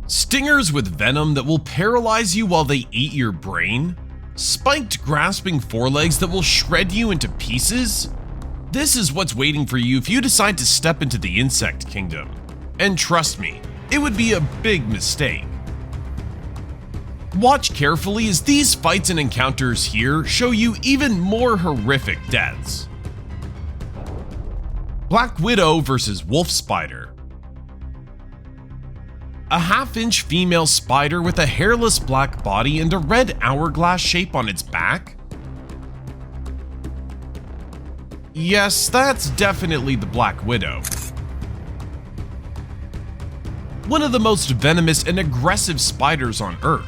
Stingers with venom that will paralyze you while they eat your brain? Spiked grasping forelegs that will shred you into pieces? This is what's waiting for you if you decide to step into the insect kingdom. And trust me, it would be a big mistake. Watch carefully as these fights and encounters here show you even more horrific deaths. Black Widow vs. Wolf Spider. A half-inch female spider with a hairless black body and a red hourglass shape on its back? Yes, that's definitely the Black Widow. One of the most venomous and aggressive spiders on Earth.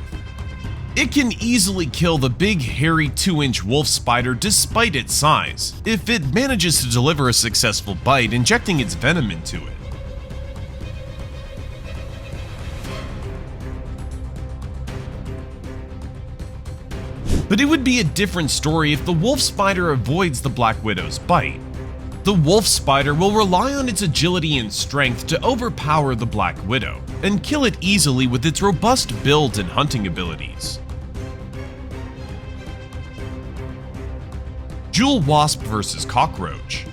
It can easily kill the big hairy 2-inch wolf spider despite its size, if it manages to deliver a successful bite injecting its venom into it. But it would be a different story if the wolf spider avoids the Black Widow's bite. The wolf spider will rely on its agility and strength to overpower the Black Widow, and kill it easily with its robust build and hunting abilities. Jewel Wasp vs. Cockroach.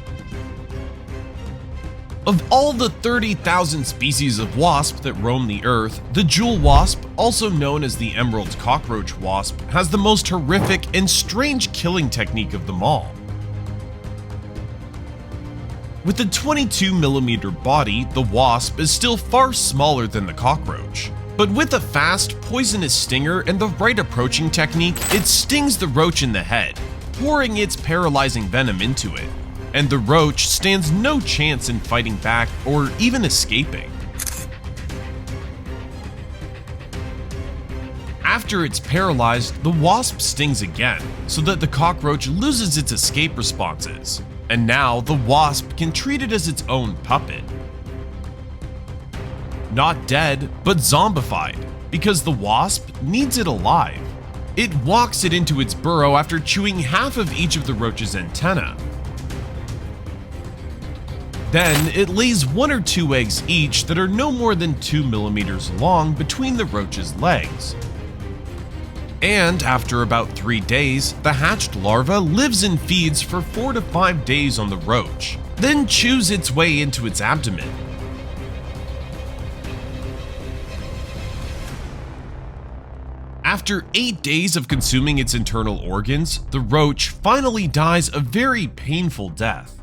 Of all the 30,000 species of wasp that roam the earth, the jewel wasp, also known as the emerald cockroach wasp, has the most horrific and strange killing technique of them all. With a 22mm body, the wasp is still far smaller than the cockroach. But with a fast, poisonous stinger and the right approaching technique, it stings the roach in the head, pouring its paralyzing venom into it. And the roach stands no chance in fighting back or even escaping. After it's paralyzed, the wasp stings again, so that the cockroach loses its escape responses, and now the wasp can treat it as its own puppet. Not dead, but zombified, because the wasp needs it alive. It walks it into its burrow after chewing half of each of the roach's antennae. Then it lays 1 or 2 eggs each that are no more than 2mm long between the roach's legs. And after about 3 days, the hatched larva lives and feeds for 4 to 5 days on the roach, then chews its way into its abdomen. After 8 days of consuming its internal organs, the roach finally dies a very painful death.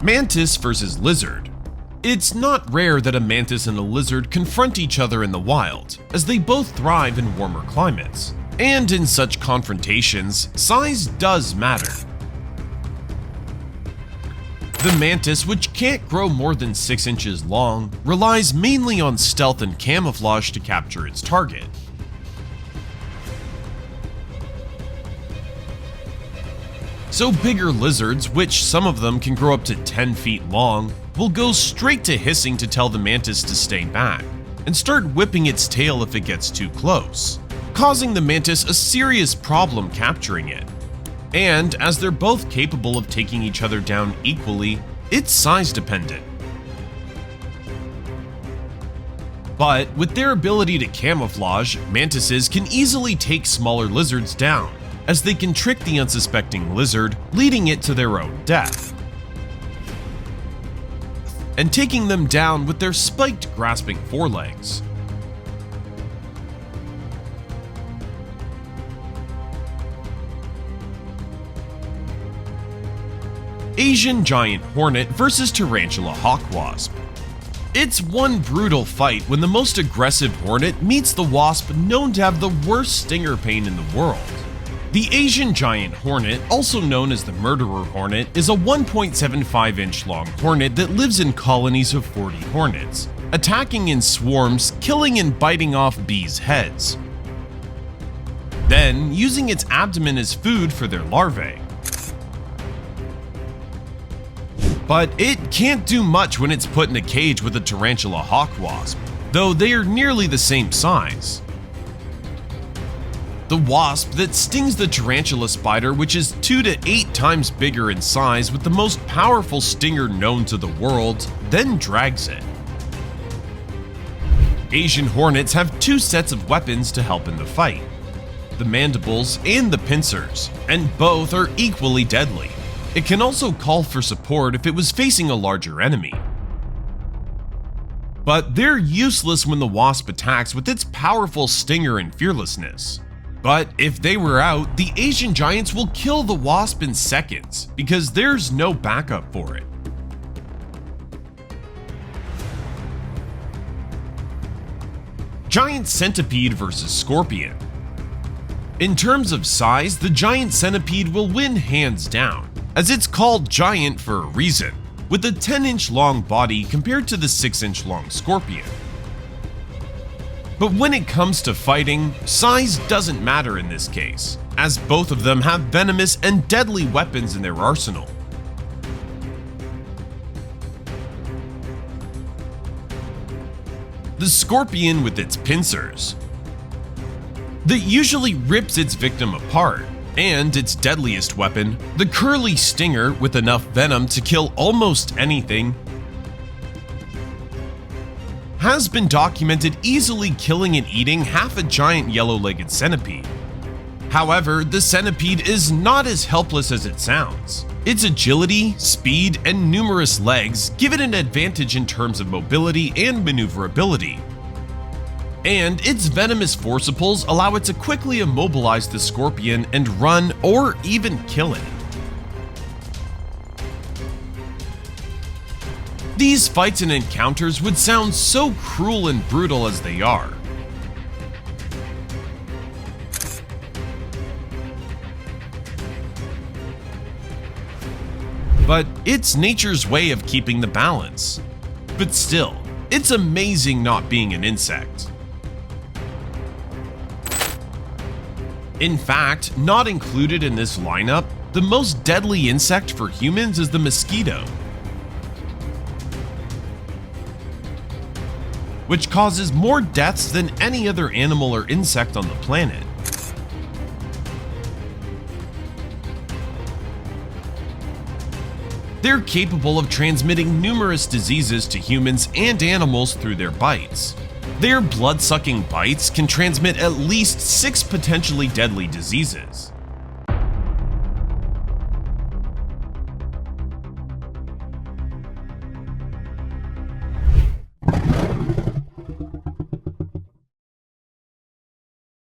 Mantis vs. Lizard. It's not rare that a mantis and a lizard confront each other in the wild, as they both thrive in warmer climates. And in such confrontations, size does matter. The mantis, which can't grow more than 6 inches long, relies mainly on stealth and camouflage to capture its target. So bigger lizards, which some of them can grow up to 10 feet long, will go straight to hissing to tell the mantis to stay back, and start whipping its tail if it gets too close, causing the mantis a serious problem capturing it. And as they're both capable of taking each other down equally, it's size dependent. But with their ability to camouflage, mantises can easily take smaller lizards down, as they can trick the unsuspecting lizard, leading it to their own death, and taking them down with their spiked grasping forelegs. Asian giant hornet vs. tarantula hawk wasp. It's one brutal fight when the most aggressive hornet meets the wasp known to have the worst stinger pain in the world. The Asian giant hornet, also known as the murderer hornet, is a 1.75-inch long hornet that lives in colonies of 40 hornets, attacking in swarms, killing and biting off bees' heads, then using its abdomen as food for their larvae. But it can't do much when it's put in a cage with a tarantula hawk wasp, though they are nearly the same size. The wasp that stings the tarantula spider, which is 2 to 8 times bigger in size with the most powerful stinger known to the world, then drags it. Asian hornets have 2 sets of weapons to help in the fight: the mandibles and the pincers, and both are equally deadly. It can also call for support if it was facing a larger enemy. But they're useless when the wasp attacks with its powerful stinger and fearlessness. But if they were out, the Asian giants will kill the wasp in seconds because there's no backup for it. Giant centipede versus scorpion. In terms of size, the giant centipede will win hands down, as it's called giant for a reason, with a 10-inch long body compared to the 6-inch long scorpion. But when it comes to fighting, size doesn't matter in this case, as both of them have venomous and deadly weapons in their arsenal. The scorpion with its pincers, that usually rips its victim apart, and its deadliest weapon, the curly stinger with enough venom to kill almost anything, has been documented easily killing and eating half a giant yellow-legged centipede. However, the centipede is not as helpless as it sounds. Its agility, speed, and numerous legs give it an advantage in terms of mobility and maneuverability. And its venomous forciples allow it to quickly immobilize the scorpion and run or even kill it. These fights and encounters would sound so cruel and brutal as they are. But it's nature's way of keeping the balance. But still, it's amazing not being an insect. In fact, not included in this lineup, the most deadly insect for humans is the mosquito, which causes more deaths than any other animal or insect on the planet. They're capable of transmitting numerous diseases to humans and animals through their bites. Their blood-sucking bites can transmit at least 6 potentially deadly diseases.